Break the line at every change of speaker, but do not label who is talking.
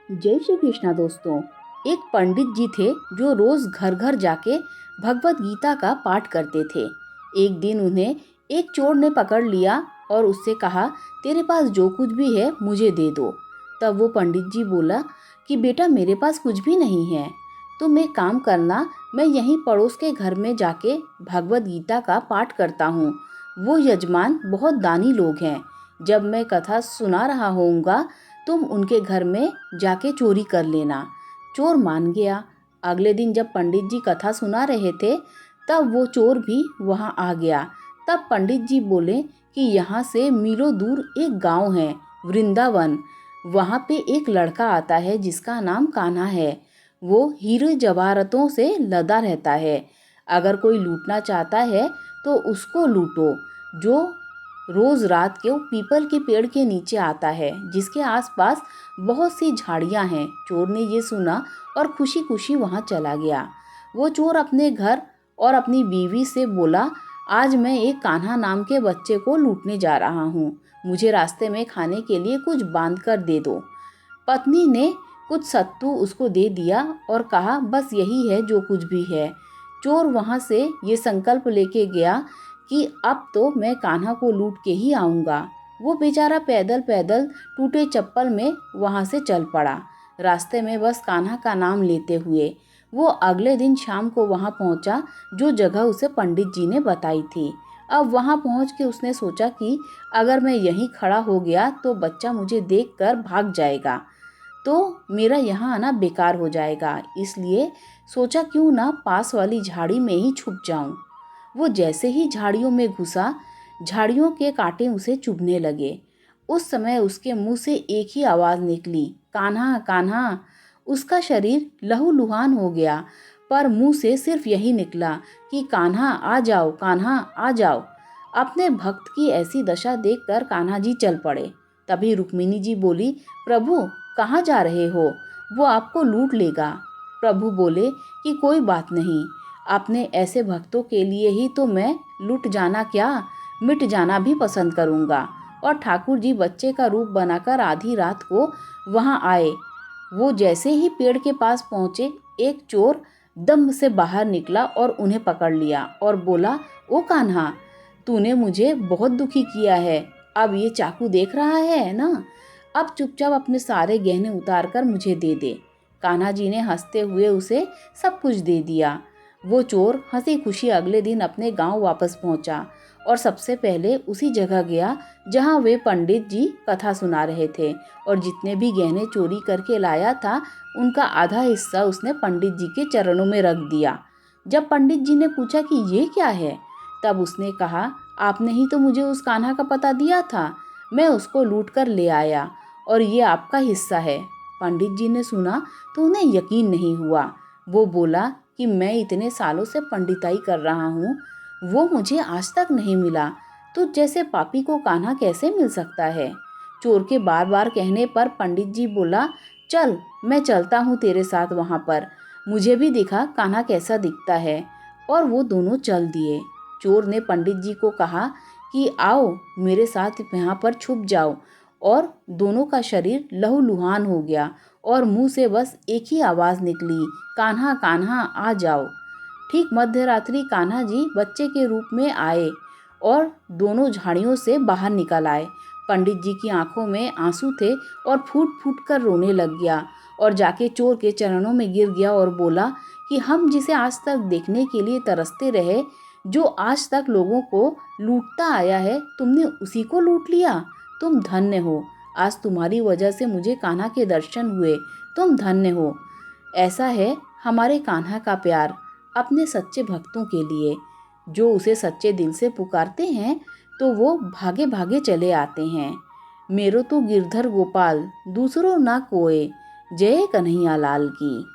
जय श्री कृष्णा दोस्तों। एक पंडित जी थे जो रोज घर घर जाके भगवत गीता का पाठ करते थे। एक दिन उन्हें एक चोर ने पकड़ लिया और उससे कहा, तेरे पास जो कुछ भी है मुझे दे दो। तब वो पंडित जी बोला कि बेटा मेरे पास कुछ भी नहीं है, तुम एक काम करना, मैं यहीं पड़ोस के घर में जाके भगवत गीता का पाठ करता हूँ। वो यजमान बहुत दानी लोग हैं, जब मैं कथा सुना रहा होऊंगा तुम उनके घर में जाके चोरी कर लेना। चोर मान गया। अगले दिन जब पंडित जी कथा सुना रहे थे तब वो चोर भी वहां आ गया। तब पंडित जी बोले कि यहाँ से मीलों दूर एक गांव है, वृंदावन। वहाँ पे एक लड़का आता है जिसका नाम कान्हा है। वो हीरे जवाहरातों से लदा रहता है। अगर कोई लूटना चाहता है तो उसको लूटो। जो रोज रात के वो पीपल के पेड़ के नीचे आता है जिसके आसपास बहुत सी झाड़ियां हैं। चोर ने ये सुना और खुशी खुशी वहां चला गया। वो चोर अपने घर और अपनी बीवी से बोला, आज मैं एक कान्हा नाम के बच्चे को लूटने जा रहा हूँ, मुझे रास्ते में खाने के लिए कुछ बांध कर दे दो। पत्नी ने कुछ सत्तू उसको दे दिया और कहा, बस यही है जो कुछ भी है। चोर वहां से ये संकल्प लेके गया कि अब तो मैं कान्हा को लूट के ही आऊंगा। वो बेचारा पैदल पैदल टूटे चप्पल में वहां से चल पड़ा, रास्ते में बस कान्हा का नाम लेते हुए। वो अगले दिन शाम को वहां पहुंचा जो जगह उसे पंडित जी ने बताई थी। अब वहां पहुंच के उसने सोचा कि अगर मैं यहीं खड़ा हो गया तो बच्चा मुझे देखकर भाग जाएगा, तो मेरा यहाँ आना बेकार हो जाएगा। इसलिए सोचा क्यों ना पास वाली झाड़ी में ही छुप जाऊं। वो जैसे ही झाड़ियों में घुसा, झाड़ियों के कांटे उसे चुभने लगे। उस समय उसके मुंह से एक ही आवाज निकली, कान्हा कान्हा। उसका शरीर लहूलुहान हो गया, पर मुंह से सिर्फ यही निकला कि कान्हा आ जाओ, कान्हा आ जाओ। अपने भक्त की ऐसी दशा देखकर कान्हा जी चल पड़े। तभी रुक्मिणी जी बोली, प्रभु कहाँ जा रहे हो, वो आपको लूट लेगा। प्रभु बोले कि कोई बात नहीं, अपने ऐसे भक्तों के लिए ही तो मैं लुट जाना क्या, मिट जाना भी पसंद करूंगा। और ठाकुर जी बच्चे का रूप बनाकर आधी रात को वहां आए। वो जैसे ही पेड़ के पास पहुंचे, एक चोर दम से बाहर निकला और उन्हें पकड़ लिया और बोला, ओ कान्हा, तूने मुझे बहुत दुखी किया है, अब ये चाकू देख रहा है ना, अब चुपचाप अपने सारे गहने उतार कर मुझे दे दे। कान्हा जी ने हंसते हुए उसे सब कुछ दे दिया। वो चोर हंसी खुशी अगले दिन अपने गांव वापस पहुंचा और सबसे पहले उसी जगह गया जहां वे पंडित जी कथा सुना रहे थे, और जितने भी गहने चोरी करके लाया था उनका आधा हिस्सा उसने पंडित जी के चरणों में रख दिया। जब पंडित जी ने पूछा कि ये क्या है, तब उसने कहा, आपने ही तो मुझे उस कान्हा का पता दिया था, मैं उसको लूट कर ले आया और ये आपका हिस्सा है। पंडित जी ने सुना तो उन्हें यकीन नहीं हुआ। वो बोला कि मैं इतने सालों से पंडिताई कर रहा हूँ, वो मुझे आज तक नहीं मिला, तो जैसे पापी को कान्हा कैसे मिल सकता है। चोर के बार बार कहने पर पंडित जी बोला, चल मैं चलता हूँ तेरे साथ वहाँ पर, मुझे भी दिखा कान्हा कैसा दिखता है। और वो दोनों चल दिए। चोर ने पंडित जी को कहा कि आओ मेरे साथ यहाँ पर छुप जाओ, और दोनों का शरीर लहूलुहान हो गया और मुंह से बस एक ही आवाज निकली, कान्हा कान्हा आ जाओ। ठीक मध्य रात्रि कान्हा जी बच्चे के रूप में आए और दोनों झाड़ियों से बाहर निकल आए। पंडित जी की आंखों में आंसू थे और फूट फूट कर रोने लग गया और जाके चोर के चरणों में गिर गया और बोला कि हम जिसे आज तक देखने के लिए तरसते रहे, जो आज तक लोगों को लूटता आया है, तुमने उसी को लूट लिया। तुम धन्य हो, आज तुम्हारी वजह से मुझे कान्हा के दर्शन हुए, तुम धन्य हो। ऐसा है हमारे कान्हा का प्यार अपने सच्चे भक्तों के लिए। जो उसे सच्चे दिल से पुकारते हैं तो वो भागे भागे चले आते हैं। मेरो तो गिरधर गोपाल दूसरो ना कोय, जय कन्हैया लाल की।